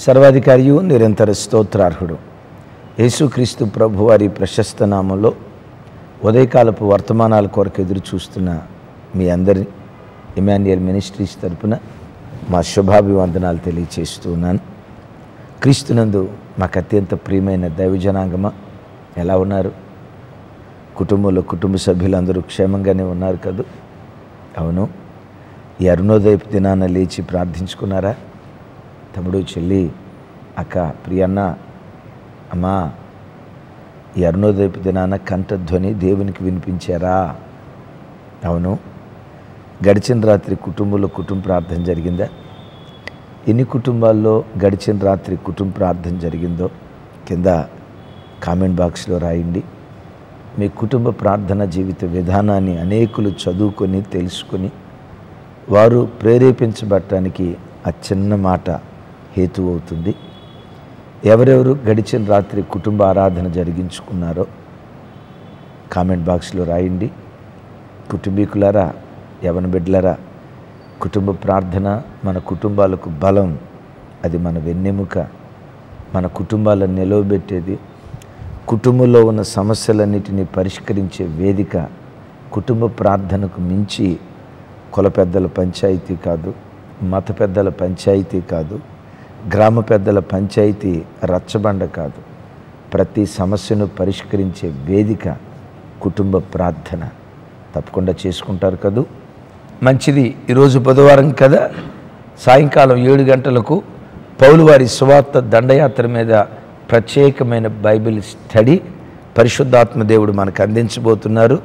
సర్వాధికారియు నిరంతర స్తోత్రార్హుడు యేసుక్రీస్తు ప్రభు వారి ప్రశస్త నామంలో ఉదయకాలపు వర్తమానాల కొరకు ఎదురు చూస్తున్న మీ అందరి ఇమాన్యుయల్ మినిస్ట్రీస్ తరపున మా శుభాభివందనాలు తెలియచేస్తూ ఉన్నాను. క్రీస్తునందు మాకు అత్యంత ప్రియమైన దైవజనాంగమా, ఎలా ఉన్నారు? కుటుంబంలో కుటుంబ సభ్యులందరూ క్షేమంగానే ఉన్నారు కదూ? అవును. ఈ అరుణోదయపు దినాన లేచి ప్రార్థించుకున్నారా? తమ్ముడు, చెల్లి, అక్క, ప్రియన్న, అమ్మా, ఈ అరుణోదయపు దినాన కంఠధ్వని దేవునికి వినిపించారా? అవును. గడిచిన రాత్రి కుటుంబంలో కుటుంబ ప్రార్థన జరిగిందా? ఎన్ని కుటుంబాల్లో గడిచిన రాత్రి కుటుంబ ప్రార్థన జరిగిందో కింద కామెంట్ బాక్స్లో రాయండి. మీ కుటుంబ ప్రార్థన జీవిత విధానాన్ని అనేకులు చదువుకొని తెలుసుకొని వారు ప్రేరేపించబడటానికి ఆ చిన్న మాట హేతు అవుతుంది. ఎవరెవరు గడిచిన రాత్రి కుటుంబ ఆరాధన జరిగించుకున్నారో కామెంట్ బాక్స్లో రాయండి. కుటుంబీకులారా, యవన బిడ్డలారా, కుటుంబ ప్రార్థన మన కుటుంబాలకు బలం. అది మన వెన్నెముక, మన కుటుంబాలను నిలవబెట్టేది, కుటుంబంలో ఉన్న సమస్యలన్నిటినీ పరిష్కరించే వేదిక. కుటుంబ ప్రార్థనకు మించి కుల పెద్దల పంచాయతీ కాదు, మత పెద్దల పంచాయతీ కాదు, గ్రామ పెద్దల పంచాయతీ రచ్చబండ కాదు. ప్రతి సమస్యను పరిష్కరించే వేదిక కుటుంబ ప్రార్థన. తప్పకుండా చేసుకుంటారు కదూ? మంచిది. ఈరోజు బుధవారం కదా, సాయంకాలం 7 గంటలకు పౌలువారి సువార్త దండయాత్ర మీద ప్రత్యేకమైన బైబిల్ స్టడీ పరిశుద్ధాత్మ దేవుడు మనకు అందించబోతున్నారు.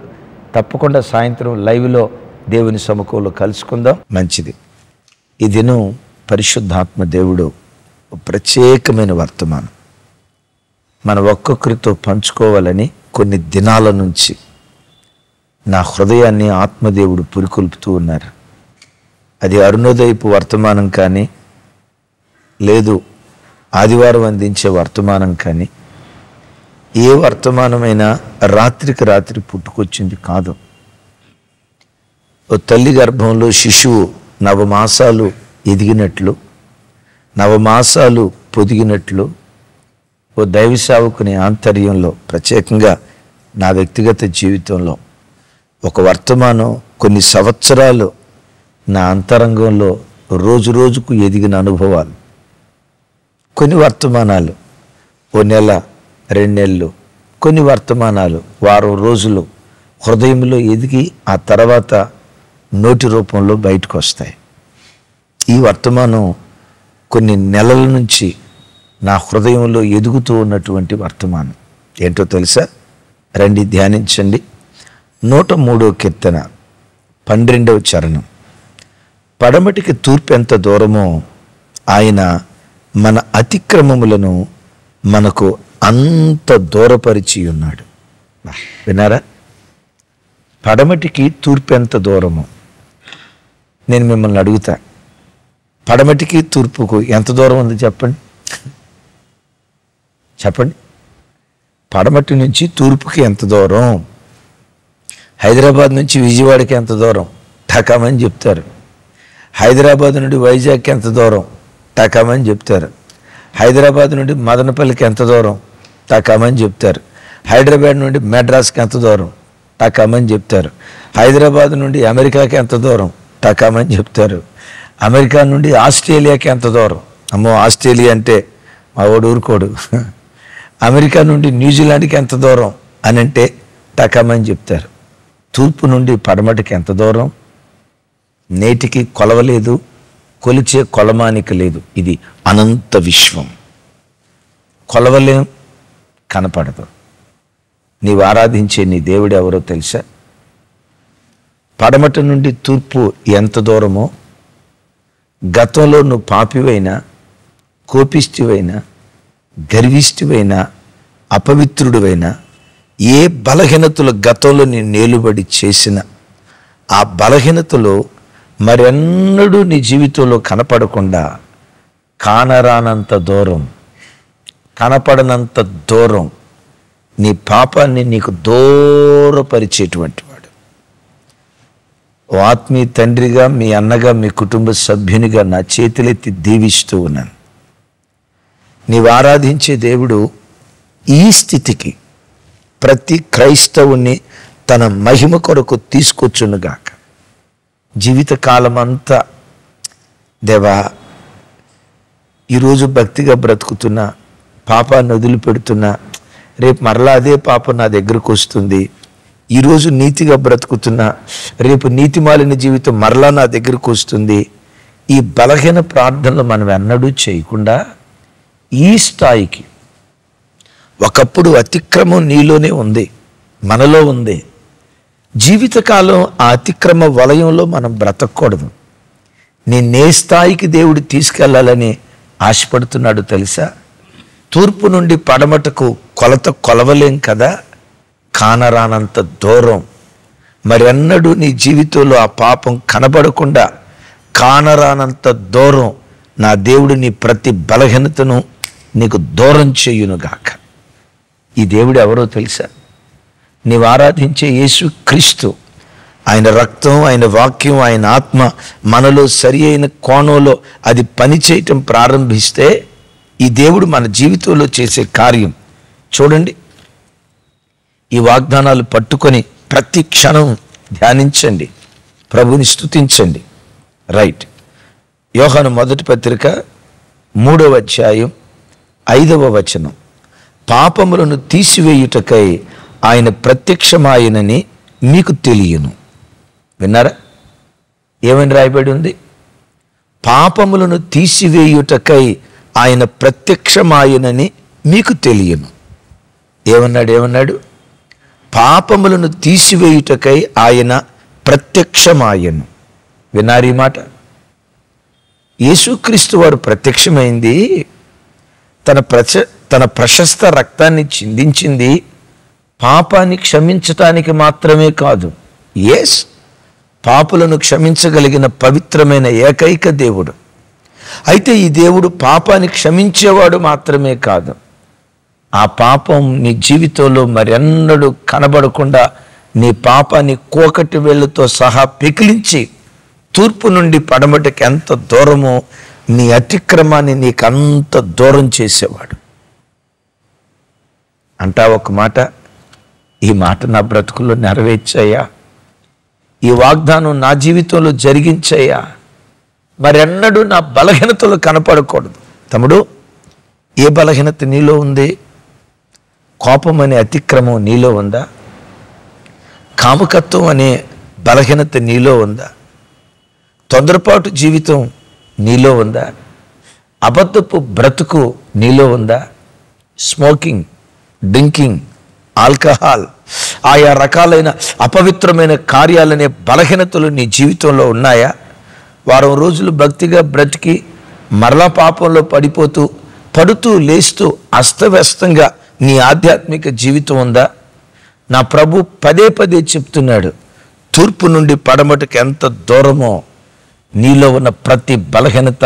తప్పకుండా సాయంత్రం లైవ్లో దేవుని సముఖంలో కలుసుకుందాం. మంచిది. ఈ దినం పరిశుద్ధాత్మ దేవుడు ప్రత్యేకమైన వర్తమానం మన ఒక్కొక్కరితో పంచుకోవాలని కొన్ని దినాల నుంచి నా హృదయాన్ని ఆత్మదేవుడు పురికొల్పుతూ ఉన్నారు. అది అరుణోదయపు వర్తమానం కానీ, లేదు ఆదివారం అందించే వర్తమానం కానీ, ఏ వర్తమానమైనా రాత్రికి రాత్రి పుట్టుకొచ్చింది కాదు. ఓ తల్లి గర్భంలో శిశువు నవమాసాలు ఎదిగినట్లు, నవమాసాలు పొదిగినట్లు, ఓ దైవ సేవకుని ఆంతర్యంలో, ప్రత్యేకంగా నా వ్యక్తిగత జీవితంలో ఒక వర్తమానం కొన్ని సంవత్సరాలు నా అంతరంగంలో రోజు రోజుకు ఎదిగిన అనుభవాలు, కొన్ని వర్తమానాలు ఓ నెల 2 నెలలు, కొన్ని వర్తమానాలు వారం రోజులు హృదయంలో ఎదిగి ఆ తర్వాత నోటి రూపంలో బయటకు వస్తాయి. ఈ వర్తమానం కొన్ని నెలల నుంచి నా హృదయంలో ఎదుగుతూ ఉన్నటువంటి వర్తమానం. ఏంటో తెలుసా? రండి ధ్యానించండి. 103వ కీర్తన 12వ చరణం. పడమటికి తూర్పు ఎంత దూరమో ఆయన మన అతిక్రమములను మనకు అంత దూరపరిచి ఉన్నాడు. విన్నారా? పడమటికి తూర్పు ఎంత దూరమో. నేను మిమ్మల్ని అడుగుతా, పడమటికి తూర్పుకు ఎంత దూరం ఉంది చెప్పండి? చెప్పండి. పడమటి నుంచి తూర్పుకి ఎంత దూరం? హైదరాబాద్ నుంచి విజయవాడకి ఎంత దూరం? టకామని చెప్తారు. హైదరాబాద్ నుండి వైజాగ్కి ఎంత దూరం? టకామని చెప్తారు. హైదరాబాద్ నుండి మదనపల్లికి ఎంత దూరం? టకామని చెప్తారు. హైదరాబాద్ నుండి మెడ్రాస్కి ఎంత దూరం? టకామని చెప్తారు. హైదరాబాద్ నుండి అమెరికాకి ఎంత దూరం? టకామని చెప్తారు. అమెరికా నుండి ఆస్ట్రేలియాకి ఎంత దూరం? అమ్మో, ఆస్ట్రేలియా అంటే మా వాడు ఊరుకోడు. అమెరికా నుండి న్యూజిలాండ్కి ఎంత దూరం అని అంటే టకామని చెప్తారు. తూర్పు నుండి పడమటికి ఎంత దూరం? నేటికి కొలవలేదు, కొలిచే కొలమానిక లేదు. ఇది అనంత విశ్వం. కొలవలేం, కనపడదు. నీవు ఆరాధించే నీ దేవుడు ఎవరో తెలుసా? పడమటి నుండి తూర్పు ఎంత దూరమో, గతంలో నువ్వు పాపివైనా, కోపిష్టివైనా, గర్విష్టివైనా, అపవిత్రుడివైనా, ఏ బలహీనతలు గతంలో నేను నేలుబడి చేసిన ఆ బలహీనతలు మరెన్నడూ నీ జీవితంలో కనపడకుండా కానరానంత దూరం, కనపడనంత దూరం నీ పాపాన్ని నీకు దూరపరిచేటువంటి వాడు. ఓ ఆత్మీయ తండ్రిగా, మీ అన్నగా, మీ కుటుంబ సభ్యునిగా నా చేతులెత్తి దీవిస్తూ ఉన్నాను. నీవు ఆరాధించే దేవుడు ఈ స్థితికి ప్రతి క్రైస్తవుని తన మహిమ కొరకు తీసుకొచ్చునుగాక. జీవితకాలం అంతా దేవా, ఈరోజు భక్తిగా బ్రతుకుతున్నా, పాపాన్ని వదిలిపెడుతున్నా, రేపు మరలా అదే పాపం నా దగ్గరకు వస్తుంది. ఈరోజు నీతిగా బ్రతుకుతున్నా, రేపు నీతిమాలిన జీవితం మరలా నా దగ్గరకు వస్తుంది. ఈ బలహీన ప్రార్థనలు మనం ఎన్నడూ చేయకుండా ఈ స్థాయికి, ఒకప్పుడు అతిక్రమం నీలోనే ఉంది, మనలో ఉంది. జీవితకాలం ఆ అతిక్రమ వలయంలో మనం బ్రతకూడదు. నిన్నే స్థాయికి దేవుడు తీసుకెళ్లాలని ఆశపడుతున్నాడు తెలుసా? తూర్పు నుండి పడమటకు కొలత కొలవలేం కదా, కానరానంత దూరం. మరెన్నడూ నీ జీవితంలో ఆ పాపం కనబడకుండా కానరానంత దూరం నా దేవుడు నీ ప్రతి బలహీనతను నీకు దూరం చేయునుగాక. ఈ దేవుడు ఎవరో తెలుసా? నీవు ఆరాధించే యేసు క్రీస్తు. ఆయన రక్తం, ఆయన వాక్యం, ఆయన ఆత్మ మనలో సరి అయిన కోణంలో అది పనిచేయటం ప్రారంభిస్తే ఈ దేవుడు మన జీవితంలో చేసే కార్యం చూడండి. ఈ వాగ్దానాలు పట్టుకొని ప్రతి క్షణం ధ్యానించండి, ప్రభుని స్తుతించండి. రైట్. యోహాను మొదటి పత్రిక 3వ అధ్యాయం 5వ వచనం. పాపములను తీసివేయుటకై ఆయన ప్రత్యక్షమాయనని మీకు తెలియను. విన్నారా? ఏమని రాయబడి ఉంది? పాపములను తీసివేయుటకై ఆయన ప్రత్యక్షమాయనని మీకు తెలియను. ఏమన్నాడు? పాపములను తీసివేయుటకై ఆయన ప్రత్యక్షమాయను. విన్నారీ మాట? యేసుక్రీస్తు వారు ప్రత్యక్షమైంది, తన ప్రశస్త రక్తాన్ని చిందించింది పాపాన్ని క్షమించటానికి మాత్రమే కాదు. ఎస్, పాపులను క్షమించగలిగిన పవిత్రమైన ఏకైక దేవుడు. అయితే ఈ దేవుడు పాపాన్ని క్షమించేవాడు మాత్రమే కాదు, ఆ పాపం నీ జీవితంలో మరెన్నడూ కనబడకుండా నీ పాపాన్ని కోకటి వేళ్ళతో సహా పెకిలించి తూర్పు నుండి పడమటికి ఎంత దూరమో నీ అతిక్రమాన్ని నీకంత దూరం చేసేవాడు. అంటా ఒక మాట, ఈ మాట నా బ్రతుకుల్లో నెరవేర్చాయా, ఈ వాగ్దానం నా జీవితంలో జరిగించాయా, మరెన్నడూ నా బలహీనతలు కనపడకూడదు. తమ్ముడు, ఏ బలహీనత నీలో ఉంది? కోపం అనే అతిక్రమం నీలో ఉందా? కాముకత్వం అనే బలహీనత నీలో ఉందా? తొందరపాటు జీవితం నీలో ఉందా? అబద్ధపు బ్రతుకు నీలో ఉందా? స్మోకింగ్, డ్రింకింగ్, ఆల్కహాల్, ఆయా రకాలైన అపవిత్రమైన కార్యాలనే బలహీనతలు నీ జీవితంలో ఉన్నాయా? వారం రోజులు భక్తిగా బ్రతికి మరలా పాపంలో పడుతూ లేస్తూ అస్తవ్యస్తంగా నీ ఆధ్యాత్మిక జీవితం ఉందా? నా ప్రభు పదే పదే చెప్తున్నాడు, తూర్పు నుండి పడమటికి ఎంత దూరమో నీలో ఉన్న ప్రతి బలహీనత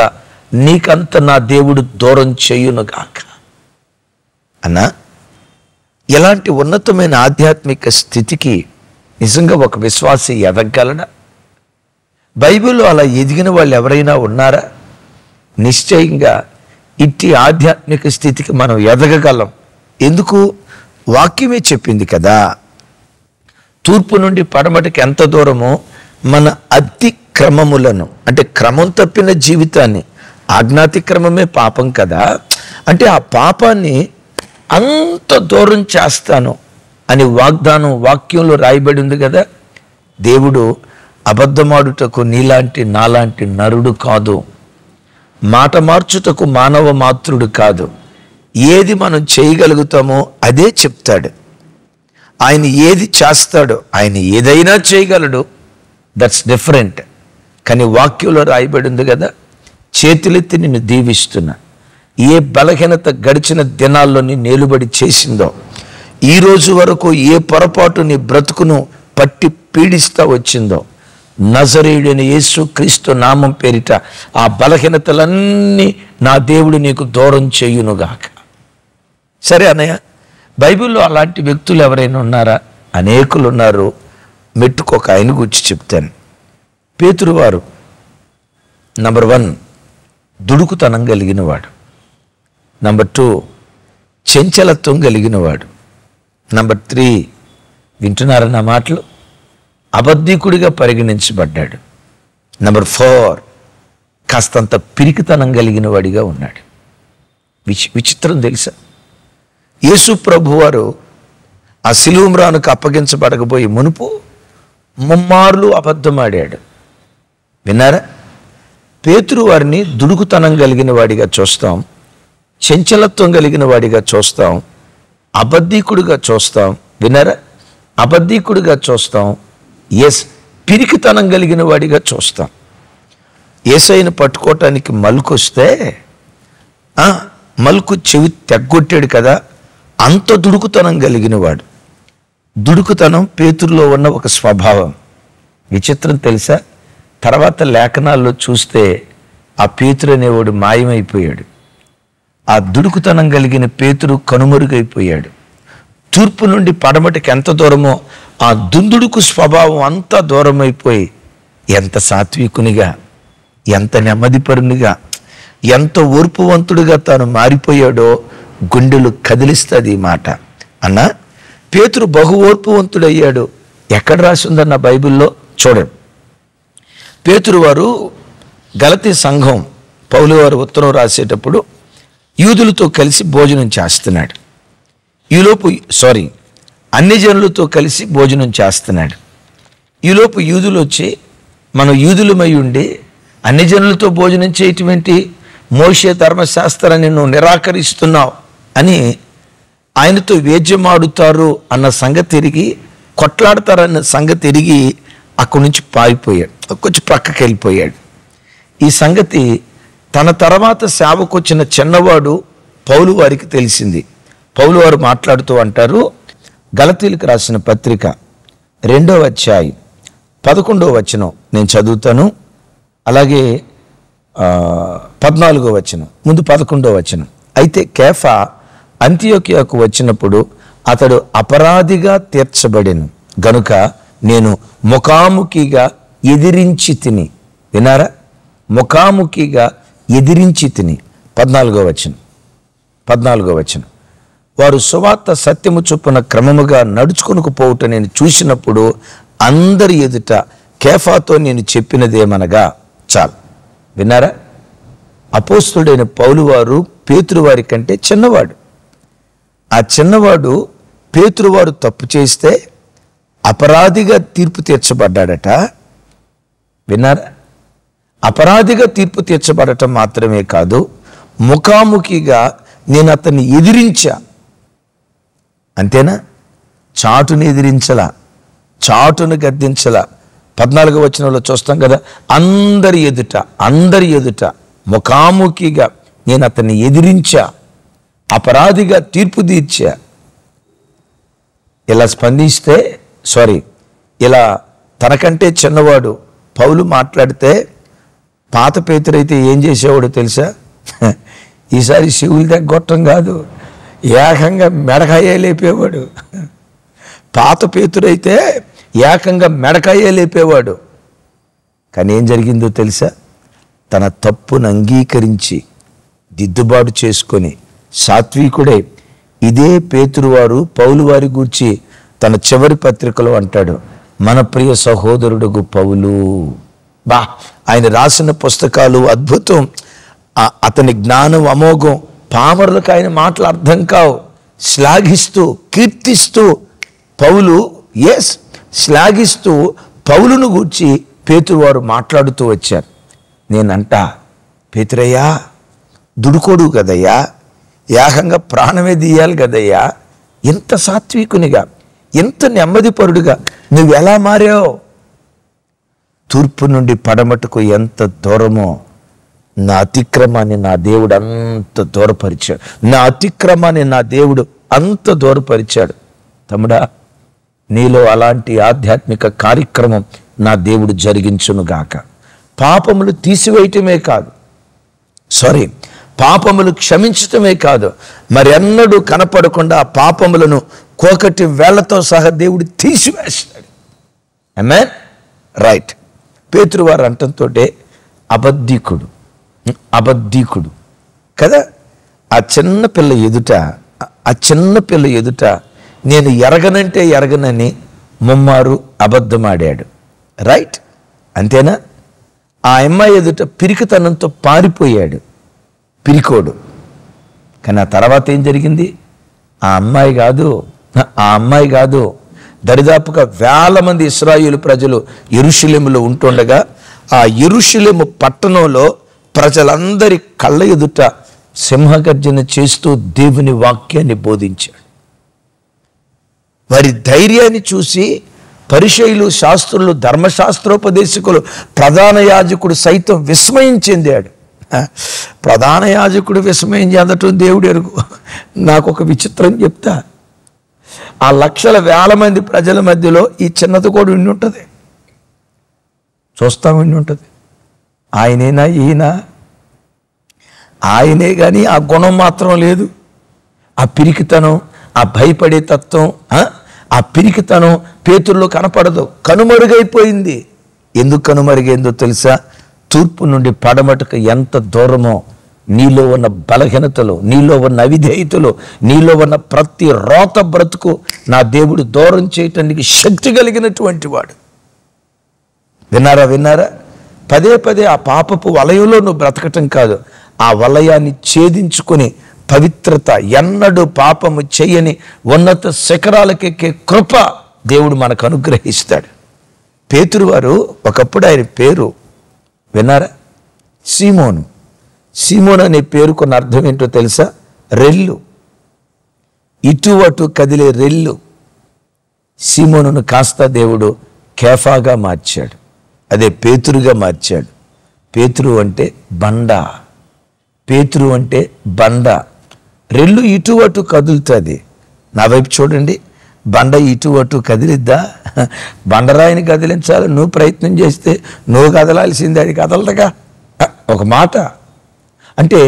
నీకంత నా దేవుడు దూరం చేయునుగాక. అన్నా, ఎలాంటి ఉన్నతమైన ఆధ్యాత్మిక స్థితికి నిజంగా ఒక విశ్వాసి ఎదగలడా? బైబిల్లో అలా ఎదిగిన వాళ్ళు ఎవరైనా ఉన్నారా? నిశ్చయంగా ఇట్టి ఆధ్యాత్మిక స్థితికి మనం ఎదగగలం. ఎందుకు? వాక్యమే చెప్పింది కదా. తూర్పు నుండి పడమటికి ఎంత దూరమో మన అతిక్రమములను, అంటే క్రమం తప్పిన జీవితాన్ని, ఆజ్ఞాతిక్రమమే పాపం కదా, అంటే ఆ పాపాన్ని అంత దూరం చేస్తాను అని వాగ్దానం వాక్యంలో రాయబడి ఉంది కదా. దేవుడు అబద్ధమాడుటకు నీలాంటి నాలాంటి నరుడు కాదు, మాట మార్చుటకు మానవ మాతృడు కాదు. ఏది మనం చేయగలుగుతామో అదే చెప్తాడు. ఆయన ఏది చేస్తాడో, ఆయన ఏదైనా చేయగలడు, దట్స్ డిఫరెంట్. కానీ వాక్యంలో రాయబడి ఉంది కదా, చేతులెత్తి నిన్ను దీవిస్తున్నా. ఏ బలహీనత గడిచిన దినాల్లో నీ నేలుబడి చేసిందో, ఈ రోజు వరకు ఏ పొరపాటు నీ బ్రతుకును పట్టి పీడిస్తా వచ్చిందో, నజరేయుడైన యేసు క్రీస్తు నామం పేరిట ఆ బలహీనతలన్నీ నా దేవుడు నీకు దూరం చేయునుగాక. సరే అన్నయ్య, బైబిల్లో అలాంటి వ్యక్తులు ఎవరైనా ఉన్నారా? అనేకులు ఉన్నారు. మెట్టుకొక ఆయన గురించి చెప్తాను. పేతురు వారు నంబర్ 1 దుడుకుతనం కలిగిన వాడు. నంబర్ 2 చంచలత్వం కలిగినవాడు. నంబర్ 3 వింటున్నారా నా మాటలు, అబద్ధికుడిగా పరిగణించబడ్డాడు. నంబర్ 4 కాస్తంత పిరికితనం కలిగిన వాడిగా ఉన్నాడు. విచిత్రం తెలుసా, యేసు ప్రభువారు ఆ సిలువ మ్రానుకు అప్పగించబడకపోయి మునుపు ముమ్మార్లు అబద్ధమాడాడు. విన్నారా? పేతురు వారిని దుడుకుతనం కలిగిన వాడిగా చూస్తాం, చంచలత్వం కలిగిన వాడిగా చూస్తాం, అబద్ధికుడిగా చూస్తాం. విన్నారా? అబద్ధికుడిగా చూస్తాం, పిరికితనం కలిగిన వాడిగా చూస్తాం. యేసయ్యను పట్టుకోవటానికి మలుకొస్తే మలుకు చెవి తెగ్గొట్టాడు కదా, అంత దుడుకుతనం కలిగిన వాడు. దుడుకుతనం పేతురులో ఉన్న ఒక స్వభావం. విచిత్రం తెలుసా, తర్వాత లేఖనాల్లో చూస్తే ఆ పేతురు అనేవాడు మాయమైపోయాడు. ఆ దుడుకుతనం కలిగిన పేతురు కనుమరుగైపోయాడు. తూర్పు నుండి పడమటికి ఎంత దూరమో ఆ దుందుడుకు స్వభావం అంతా దూరమైపోయి ఎంత సాత్వికునిగా, ఎంత నెమ్మదిపరునిగా, ఎంత ఓర్పువంతుడిగా తాను మారిపోయాడో గుండెలు కదిలిస్తుంది ఈ మాట. అన్న పేతురు బహు ఓర్పువంతుడయ్యాడు. ఎక్కడ రాసి ఉందన్న బైబిల్లో చూడండి. పేతురు వారు గలతీ సంఘం పౌలు వారు ఉత్తరం రాసేటప్పుడు యూదులతో కలిసి భోజనం చేస్తున్నాడు. అన్ని జనులతో కలిసి భోజనం చేస్తున్నాడు. ఈలోపు యూదులు వచ్చి, మనం యూదులమై ఉండి అన్ని జనులతో భోజనం చేయటం ఏంటి, మోషే ధర్మశాస్త్రాన్ని నువ్వు నిరాకరిస్తున్నావు అని ఆయనతో వేద్యమాడుతారు అన్న సంగతి ఎరిగి, కొట్లాడతారన్న సంగతి ఎరిగి అక్కడి నుంచి పారిపోయాడు, కొంచెం ప్రక్కకి వెళ్ళిపోయాడు. ఈ సంగతి తన తర్వాత సేవకు వచ్చిన చిన్నవాడు పౌలు వారికి తెలిసింది. పౌలు వారు మాట్లాడుతూ అంటారు, గలతీలకు రాసిన పత్రిక 2వ అధ్యాయం 11వ వచనం నేను చదువుతాను, అలాగే 14వ వచనం, ముందు 11వ వచనం. అయితే కేఫా అంతియోకియాకు వచ్చినప్పుడు అతడు అపరాధిగా తీర్చబడెను గనుక నేను ముఖాముఖిగా ఎదిరించి తిని. వినారా? ముఖాముఖిగా ఎదిరించి తిని. 14వ వచనం. వారు సువార్త సత్యము చొప్పున క్రమముగా నడుచుకొనుకు పోవుట నేను చూసినప్పుడు అందరి ఎదుట కేఫాతో నేను చెప్పినదేమనగా. చాలు. విన్నారా? అపోస్తుడైన పౌలు వారు పేతురు వారి కంటే చిన్నవాడు. ఆ చిన్నవాడు పేతురు వారు తప్పు చేస్తే అపరాధిగా తీర్పు తీర్చబడ్డాడట. విన్నారా? అపరాధిగా తీర్పు తీర్చబడటం మాత్రమే కాదు, ముఖాముఖిగా నేను అతన్ని ఎదిరించా. అంతేనా? చాటును ఎదిరించలా, చాటును గద్దించలా. 14వ వచనంలో చూస్తాం కదా, అందరి ఎదుట ముఖాముఖిగా నేను అతన్ని ఎదిరించా, అపరాధిగా తీర్పు తీర్చా. ఇలా తనకంటే చిన్నవాడు పౌలు మాట్లాడితే పాత పేతురైతే ఏం చేసేవాడు తెలుసా? ఈసారి శివులు తగ్గొట్టం కాదు, ఏకంగా మెడకాయే లేపేవాడు. పాత పేతురైతే ఏకంగా మెడకాయే లేపేవాడు. కానీ ఏం జరిగిందో తెలుసా? తన తప్పును అంగీకరించి దిద్దుబాటు చేసుకొని సాత్వికుడే. ఇదే పేతురు వారు పౌలు వారి గూర్చి తన చివరి పత్రికలో అంటాడు, మన ప్రియ సహోదరుడుగు పౌలు. ఆయన రాసిన పుస్తకాలు అద్భుతం. అతని జ్ఞానం అమోఘం. పామరులకు ఆయన మాటలు అర్థం కావు. శ్లాఘిస్తూ కీర్తిస్తూ పౌలును గూర్చి పేతురు వారు మాట్లాడుతూ వచ్చారు. నేనంట, పేతురయ్యా దుడుకోడు కదయ్యా, ఏకంగా ప్రాణమే తీయాలి కదయ్యా, ఎంత సాత్వికునిగా, ఎంత నెమ్మదిపరుడుగా నువ్వెలా మారావు? తూర్పు నుండి పడమటకు ఎంత దూరమో నా అతిక్రమాన్ని నా దేవుడు అంత దూరపరిచాడు. అంత దూరపరిచాడు. తమ్ముడా, నీలో అలాంటి ఆధ్యాత్మిక కార్యక్రమం నా దేవుడు జరిగించునుగాక. పాపములు తీసివేయటమే కాదు, పాపములు క్షమించటమే కాదు, మరెన్నడూ కనపడకుండా ఆ పాపములను కోకటి వేళ్లతో సహా దేవుడు తీసివేస్తాడు. ఆమేన్. రైట్. పేతురు వారు అంటంతో అబద్ధికుడు కదా, ఆ చిన్న పిల్ల ఎదుట నేను ఎరగనంటే ఎరగనని ముమ్మారు అబద్ధమాడాడు. రైట్? అంతేనా? ఆ అమ్మాయి ఎదుట పిరికితనంతో పారిపోయాడు, పిరికోడు. కానీ ఆ తర్వాత ఏం జరిగింది? ఆ అమ్మాయి కాదు దరిదాపుగా వేల మంది ఇశ్రాయేలు ప్రజలు యెరూషలేములో ఉంటుండగా ఆ యెరూషలేము పట్టణంలో ప్రజలందరి కళ్ళ ఎదుట సింహగర్జన చేస్తూ దేవుని వాక్యాన్ని బోధించాడు. వారి ధైర్యాన్ని చూసి పరిసయ్యులు, శాస్త్రులు, ధర్మశాస్త్రోపదేశకులు, ప్రధాన యాజకుడు సైతం విస్మయం చెందాడు. ప్రధాన యాజకుడు విస్మయం చెందటం దేవుడు ఎరుగు. నాకు ఒక విచిత్రం చెప్తా. ఆ లక్షల వేల మంది ప్రజల మధ్యలో ఈ చిన్నది కూడా ఉండి ఉంటుంది, ఉండి ఉంటుంది. ఆయనేనా ఈయన? ఆయనే, కానీ ఆ గుణం మాత్రం లేదు. ఆ పిరికితనం, ఆ భయపడే తత్వం, ఆ పిరికితనం పేతురులో కనపడదు, కనుమరుగైపోయింది. ఎందుకు కనుమరుగైందో తెలుసా? తూర్పు నుండి పడమటకు ఎంత దూరమో నీలో ఉన్న బలహీనతలు, నీలో ఉన్న అవిధేయతలు, నీలో ఉన్న ప్రతి రోత బ్రతుకు నా దేవుడు దూరం చేయటానికి శక్తి కలిగినటువంటి వాడు. విన్నారా? పదే పదే ఆ పాపపు వలయంలో నువ్వు బ్రతకటం కాదు, ఆ వలయాన్ని ఛేదించుకొని పవిత్రత, ఎన్నడూ పాపము చెయ్యని ఉన్నత శిఖరాలకెక్కే కృప దేవుడు మనకు అనుగ్రహిస్తాడు. పేతురు వారు ఒకప్పుడు ఆయన పేరు విన్నారా? సీమోను. సీమోను అనే పేరుకున్న అర్థం ఏంటో తెలుసా? రెల్లు, ఇటు అటు కదిలే రెల్లు. సీమోనును కాస్త దేవుడు కేఫాగా మార్చాడు, అదే పేతురుగా మార్చాడు. పేతురు అంటే బండ. రెల్లు ఇటు అటు కదులుతుంది. నా వైపు చూడండి, బండ ఇటు అటు కదిలిద్దా? బండరాయిని కదిలించాలి నువ్వు ప్రయత్నం చేస్తే నువ్వు కదలాల్సిందే, అది కదలదుగా. ఒక మాట అంటే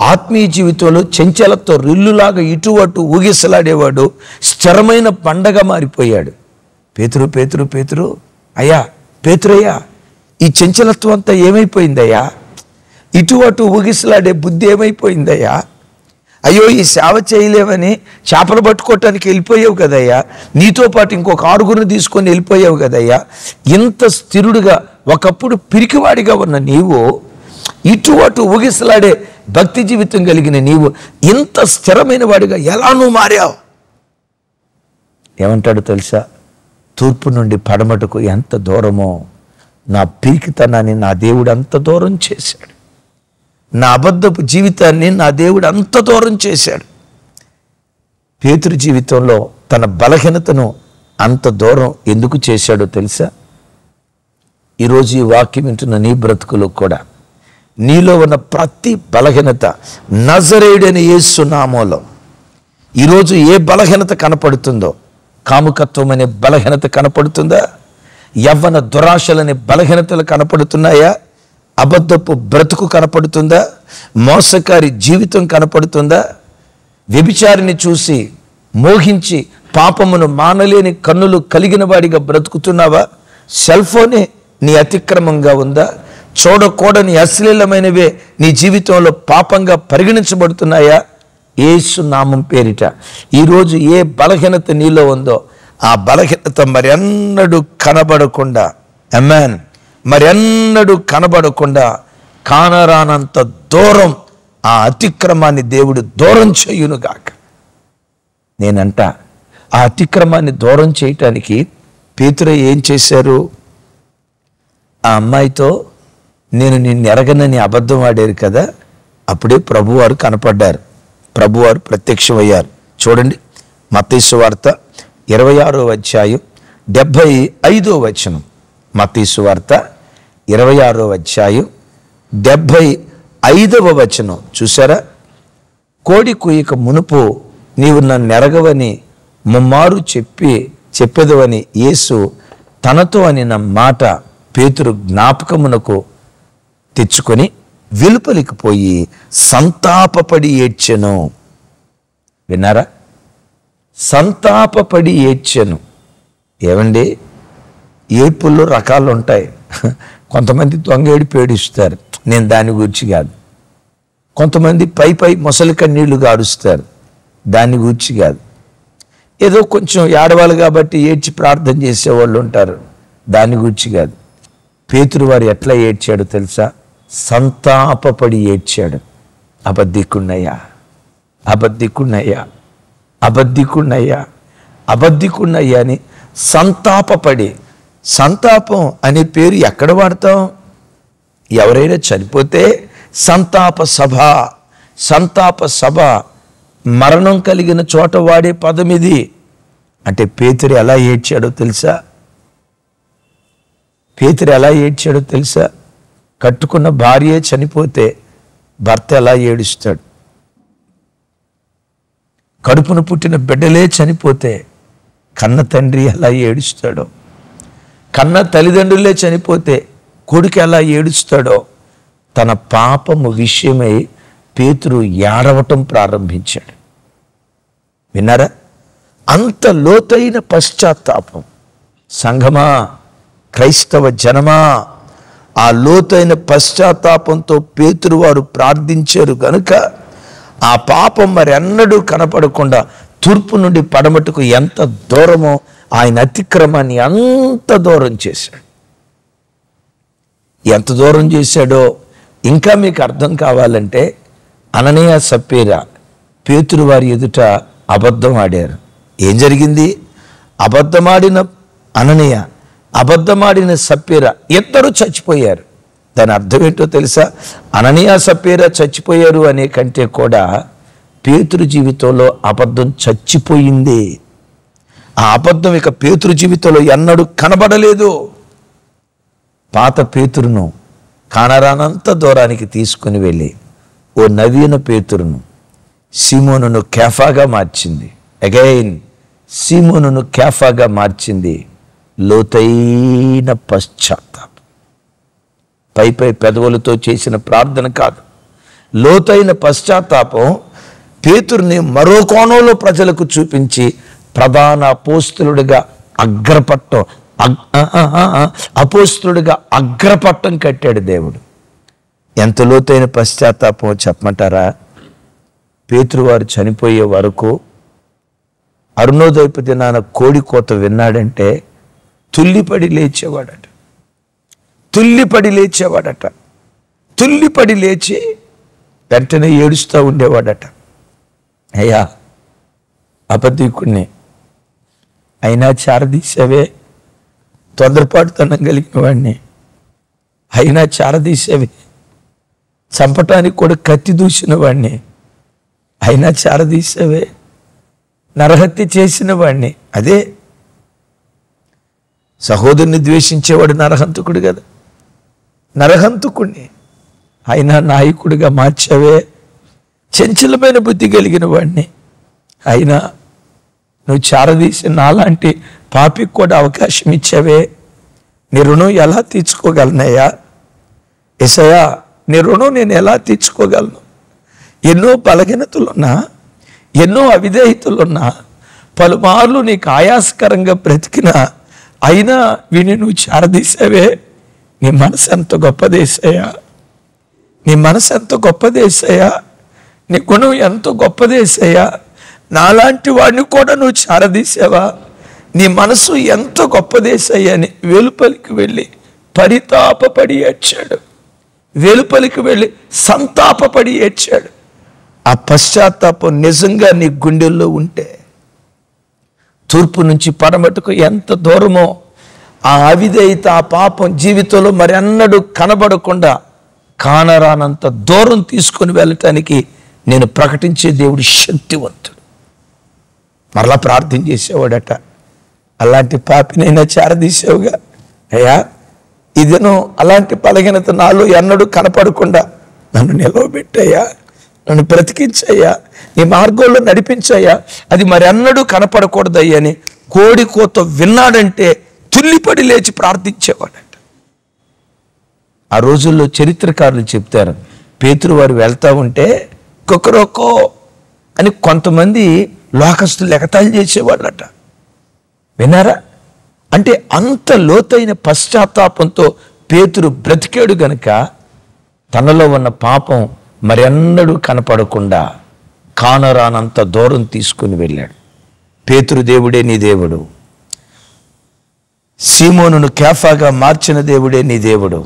ఆత్మీయ జీవితంలో చెంచలతో రెల్లులాగా ఇటు అటు ఊగిసలాడేవాడు స్థిరమైన బండగా మారిపోయాడు. పేతురు పేతురయ్యా, ఈ చెంచలత్వం అంతా ఏమైపోయిందయ్యా? ఇటు అటు ఊగిసలాడే బుద్ధి ఏమైపోయిందయ్యా? అయ్యో, ఈ సేవ చేయలేవని చేపలు పట్టుకోవటానికి వెళ్ళిపోయావు కదయ్యా, నీతో పాటు ఇంకొక 6 తీసుకొని వెళ్ళిపోయావు కదయ్యా. ఇంత స్థిరుడుగా ఒకప్పుడు పిరికివాడిగా ఉన్న నీవు, ఇటు అటు ఊగిసలాడే భక్తి జీవితం కలిగిన నీవు ఇంత స్థిరమైన వాడిగా ఎలా నువ్వు మారావు? ఏమంటాడు తెలుసా? తూర్పు నుండి పడమటకు ఎంత దూరమో నా పిరికితనాన్ని నా దేవుడు అంత దూరం చేశాడు, నా అబద్ధపు జీవితాన్ని నా దేవుడు అంత దూరం చేశాడు. పేతురు జీవితంలో తన బలహీనతను అంత దూరం ఎందుకు చేశాడో తెలుసా? ఈరోజు ఈ వాక్యం వింటున్న నీ బ్రతుకులో కూడా నీలో ఉన్న ప్రతి బలహీనత నజరేయుడైన యేసు నామములో ఈరోజు ఏ బలహీనత కనపడుతుందో, కాముకత్వం అనే బలహీనత కనపడుతుందా? యవ్వన దురాశలనే బలహీనతలు కనపడుతున్నాయా? అబద్ధపు బ్రతుకు కనపడుతుందా? మోసకారి జీవితం కనపడుతుందా? వ్యభిచారిని చూసి మోహించి పాపమును మానలేని కన్నులు కలిగిన వాడిగా బ్రతుకుతున్నావా? సెల్ ఫోనే నీ అతిక్రమంగా ఉందా? చూడకూడని అశ్లీలమైనవే నీ జీవితంలో పాపంగా పరిగణించబడుతున్నాయా? యేసు నామం పేరిట ఈరోజు ఏ బలహీనత నీలో ఉందో ఆ బలహీనత మరెన్నడూ కనబడకుండా, ఆమేన్, మరెన్నడూ కనబడకుండా కానరానంత దూరం ఆ అతిక్రమాన్ని దేవుడు దూరం చేయునుగాక. నేనంట ఆ అతిక్రమాన్ని దూరం చేయటానికి పేతురు ఏం చేశారు? ఆ అమ్మాయితో నేను నిన్ను ఎరగనని అబద్ధం ఆడారు కదా, అప్పుడే ప్రభువారు కనపడ్డారు, ప్రభువారు ప్రత్యక్షమయ్యారు. చూడండి, మత్తయి సువార్త 26వ అధ్యాయం 75వ వచనం. మత్తయి సువార్త 26వ అధ్యాయం 75వ వచనం చూసారా? కోడి కూయక మునుపు నీవు నన్ను ఎరగవని ముమ్మారు చెప్పేదవని యేసు తనతో అనిన మాట పేతురు జ్ఞాపకమునకు తెచ్చుకొని వెలుపలికి పోయి సంతాపపడి ఏడ్చెను. విన్నారా? సంతాపపడి ఏడ్చెను. ఏమండి, ఏడ్పుల్లో రకాలు ఉంటాయి. కొంతమంది దొంగ ఏడుపు ఏడుస్తారు, నేను దాని గురించి కాదు. కొంతమంది పై మొసలి కన్నీళ్లు గారుస్తారు, దాన్ని గూర్చి కాదు. ఏదో కొంచెం ఏడవాలి కాబట్టి ఏడ్చి ప్రార్థన చేసేవాళ్ళు ఉంటారు, దాన్ని గూర్చి కాదు. పేతురు వారు ఎట్లా ఏడ్చాడో తెలుసా? సంతాపపడి ఏడ్చాడు. అబద్ధికున్నయ్యా, అబద్ధికున్నయ్యా, అబద్ధికున్నయ్యా, అబద్ధికున్నయ్యా అని సంతాపపడి. సంతాపం అనే పేరు ఎక్కడ వాడతాం? ఎవరైనా చనిపోతే సంతాప సభ, సంతాప సభ, మరణం కలిగిన చోట వాడే పదం ఇది. అంటే పేతురు ఎలా ఏడ్చాడో తెలుసా? పేతురు ఎలా ఏడ్చాడో తెలుసా? కట్టుకున్న భార్యే చనిపోతే భర్త ఎలా ఏడుస్తాడు? కడుపున పుట్టిన బిడ్డలే చనిపోతే కన్న తండ్రి ఎలా ఏడుస్తాడో, కన్న తల్లిదండ్రులే చనిపోతే కొడుకు ఎలా ఏడుస్తాడో, తన పాపము విషయమై పేతురు ఏడవటం ప్రారంభించాడు. విన్నారా? అంత లోతైన పశ్చాత్తాపం. సంఘమా, క్రైస్తవ జనమా, ఆ లోతైన పశ్చాత్తాపంతో పేతురు వారు ప్రార్థించారు గనుక ఆ పాపం మరి ఎన్నడూ కనపడకుండా తూర్పు నుండి పడమటుకు ఎంత దూరమో ఆయన అతిక్రమాన్ని అంత దూరం చేశాడు. ఎంత దూరం చేశాడో ఇంకా మీకు అర్థం కావాలంటే, అననీయ సప్పీరా పేతురు వారి ఎదుట అబద్ధం ఆడారు. ఏం జరిగింది? అబద్ధమాడిన అననీయ, అబద్ధమాడిన సప్పీరా ఇద్దరు చచ్చిపోయారు. దాని అర్థం ఏంటో తెలుసా? అననీయ సప్పీరా చచ్చిపోయారు అనే కంటే కూడా పేతురు జీవితంలో అబద్ధం చచ్చిపోయింది. ఆ అబద్ధం ఇక పేతురు జీవితంలో ఎన్నడూ కనబడలేదు. పాత పేతురును కానరానంత దూరానికి తీసుకుని వెళ్ళి ఓ నవీన పేతురును, సీమోనును కేఫాగా మార్చింది. అగైన్ సీమోనును కేఫాగా మార్చింది లోతైన పశ్చాత్తాపం. పై పెదవులతో చేసిన ప్రార్థన కాదు, లోతైన పశ్చాత్తాపం పేతురుని మరో కోణంలో ప్రజలకు చూపించి ప్రధాన అపోస్తలుడిగా అగ్రపట్టం కట్టాడు దేవుడు. ఎంత లోతైన పశ్చాత్తాపం చెప్పమంటారా? పేతురు వారు చనిపోయే వరకు అరుణోదయపు దినాన కోడి కోత విన్నాడంటే తుల్లిపడి లేచేవాడట, తుల్లిపడి లేచేవాడట, తుల్లిపడి లేచి వెంటనే ఏడుస్తూ ఉండేవాడట. అయ్యా అబద్ధికుణ్ణి, అయినా చారదీసావే, తొందరపాటుతనం కలిగిన వాడిని అయినా చారదీసావే, చంపటానికి కూడా కత్తి దూసిన వాడిని అయినా చారదీసావే, నరహత్య చేసిన వాడిని, అదే సహోదరుని ద్వేషించేవాడు నరహంతకుడు కదా, నరహంతకుడిని అయినా నాయకుడిగా మార్చావే, చంచలమైన బుద్ధి కలిగిన వాడిని అయినా నువ్వు చారదీసి నాలాంటి పాపికి కూడా అవకాశం ఇచ్చావే, నీ రుణం ఎలా తీర్చుకోగలనయ్యా? యేసయ్యా, నీ రుణం నేను ఎలా తీర్చుకోగలను? ఎన్నో బలహీనతలున్నా, ఎన్నో అవిధేయతలున్నా, పలుమార్లు నీకు ఆయాసకరంగా బ్రతికినా అయినా విని నువ్వు చారదీసావే. నీ మనసు ఎంత గొప్పదేసయ్యా, నీ మనసు ఎంత గొప్పదేసయ్యా, నీ గుణం ఎంతో గొప్పదేసయ్యా, నాలాంటి వాడిని కూడా నువ్వు చారదీసావా? నీ మనసు ఎంత గొప్పదేసయ్యా అని వెలుపలికి వెళ్ళి పరితాపపడి ఏడ్చాడు, వెలుపలికి వెళ్ళి సంతాపపడి ఏడ్చాడు. ఆ పశ్చాత్తాపం నిజంగా నీ గుండెల్లో ఉంటే తూర్పు నుంచి పడమటుకు ఎంత దూరమో ఆ అవిధేయత, ఆ పాపం జీవితంలో మరి అన్నడూ కనబడకుండా కానరానంత దూరం తీసుకొని వెళ్ళటానికి నేను ప్రకటించే దేవుడు శక్తివంతుడు. మరలా ప్రార్థన చేసేవాడట, అలాంటి పాపినైనా చారదీసావుగా అయ్యా, ఇదేనో అలాంటి బలహీనత నాలో ఎన్నడూ కనపడకుండా నన్ను నిలవబెట్టయ్యా, నన్ను బ్రతికించయ్యా, నీ మార్గంలో నడిపించయ్యా, అది మరి అన్నడూ కనపడకూడదయ్యా అని కోడి కోత విన్నాడంటే తుల్లిపడి లేచి ప్రార్థించేవాడట. ఆ రోజుల్లో చరిత్రకారులు చెప్తారు, పేతురు వారు వెళ్తా ఉంటే కొకరొకో అని కొంతమంది లోకస్తులు ఎగతాళి చేసేవాళ్ళట. విన్నారా? అంటే అంత లోతైన పశ్చాత్తాపంతో పేతురు బ్రతికాడు గనుక తనలో ఉన్న పాపం మరెన్నడూ కనపడకుండా కానరానంత దూరం తీసుకుని వెళ్ళాడు. పేతురు దేవుడే నీ దేవుడు, సీమోనును కేఫాగా మార్చిన దేవుడే నీ దేవుడు,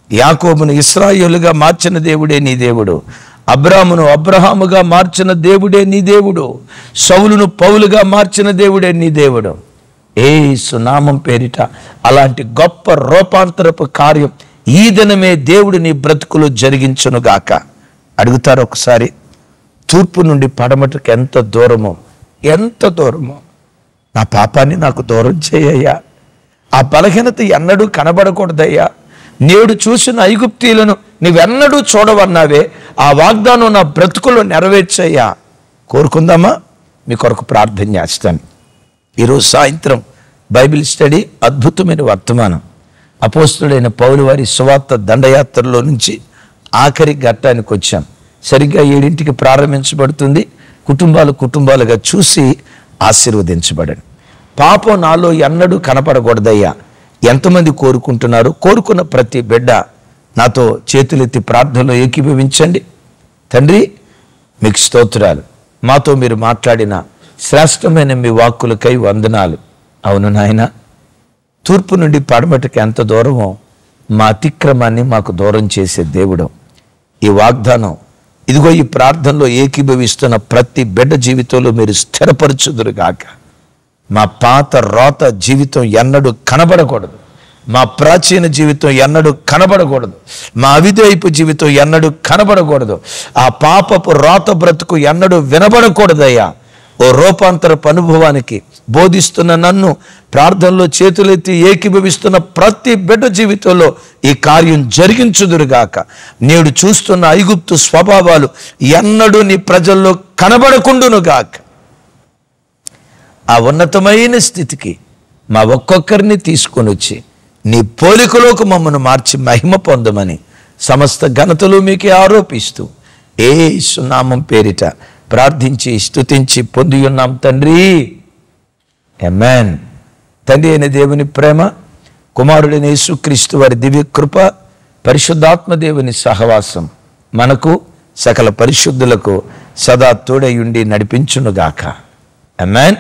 యాకోబును ఇశ్రాయేలుగా మార్చిన దేవుడే నీ దేవుడు, అబ్రామును అబ్రహాముగా మార్చిన దేవుడే నీ దేవుడు, సౌలును పౌలుగా మార్చిన దేవుడే నీ దేవుడు. యేసు నామం పేరిట అలాంటి గొప్ప రూపాంతరపు కార్యం ఈ దినమే దేవుడు నీ బ్రతుకులో జరిగించునుగాక. అడుగుతారు ఒకసారి, తూర్పు నుండి పడమటకు ఎంత దూరమో, ఎంత దూరమో నా పాపాన్ని నాకు దూరం చేయయ్యా. ఆ బలహీనత ఎన్నడూ కనబడకూడదయ్యా. నేడు చూసిన ఐగుప్తీయులను నీవెన్నడూ చూడవన్నావే, ఆ వాగ్దానం నా బ్రతుకులో నెరవేర్చయ్యా. కోరుకుందామా? మీ కొరకు ప్రార్థన చేస్తాను. ఈరోజు సాయంత్రం బైబిల్ స్టడీ, అద్భుతమైన వర్తమానం. అపోస్తుడైన పౌలు వారి సువార్త దండయాత్రలో నుంచి ఆఖరి ఘట్టానికి వచ్చాం. సరిగ్గా 7ంటికి ప్రారంభించబడుతుంది. కుటుంబాలుగా చూసి ఆశీర్వదించబడండి. పాపం నాలో ఎన్నడూ కనపడకూడదయ్యా. ఎంతమంది కోరుకుంటున్నారు? కోరుకున్న ప్రతి బిడ్డ నాతో చేతులెత్తి ప్రార్థనలో ఏకీభవించండి. తండ్రి, మీకు స్తోత్రాలు. మాతో మీరు మాట్లాడిన శ్రేష్టమైన మీ వాక్కులకై వందనాలు. అవును నాయన, తూర్పు నుండి పడమటికి ఎంత దూరమో మా అతిక్రమాన్ని మాకు దూరం చేసే దేవుడు. ఈ వాగ్దానం ఇదిగో ఈ ప్రార్థనలో ఏకీభవిస్తున్న ప్రతి బిడ్డ జీవితంలో మీరు స్థిరపరచుదురుగాక. మా పాత రోత జీవితం ఎన్నడూ కనబడకూడదు, మా ప్రాచీన జీవితం ఎన్నడూ కనబడకూడదు, మా అవిధేయపు జీవితం ఎన్నడూ కనబడకూడదు, ఆ పాపపు రోత బ్రతుకు ఎన్నడూ వినబడకూడదయ్యా. ఓ రూపాంతరపు అనుభవానికి బోధిస్తున్న నన్ను, ప్రార్థనలో చేతులెత్తి ఏకీభవిస్తున్న ప్రతి బిడ్డ జీవితంలో ఈ కార్యం జరిగించుదురుగాక. నేడు చూస్తున్న ఐగుప్తు స్వభావాలు ఎన్నడూ నీ ప్రజల్లో కనబడకుండునుగాక. ఆ ఉన్నతమైన స్థితికి మా ఒక్కొక్కరిని తీసుకొని వచ్చి నీ పోలికలోకి మమ్మను మార్చి మహిమ పొందమని సమస్త ఘనతలు మీకే ఆరోపిస్తూ యేసు నామం పేరిట ప్రార్థించి స్తుతించి పొంది ఉన్నాం తండ్రి. ఆమేన్. తండ్రి అయిన దేవుని ప్రేమ, కుమారుడైన యేసుక్రీస్తు వారి దివ్య కృప, పరిశుద్ధాత్మ దేవుని సహవాసం మనకు సకల పరిశుద్ధులకు సదా తోడై ఉండి నడిపించునుగాక. ఆమేన్.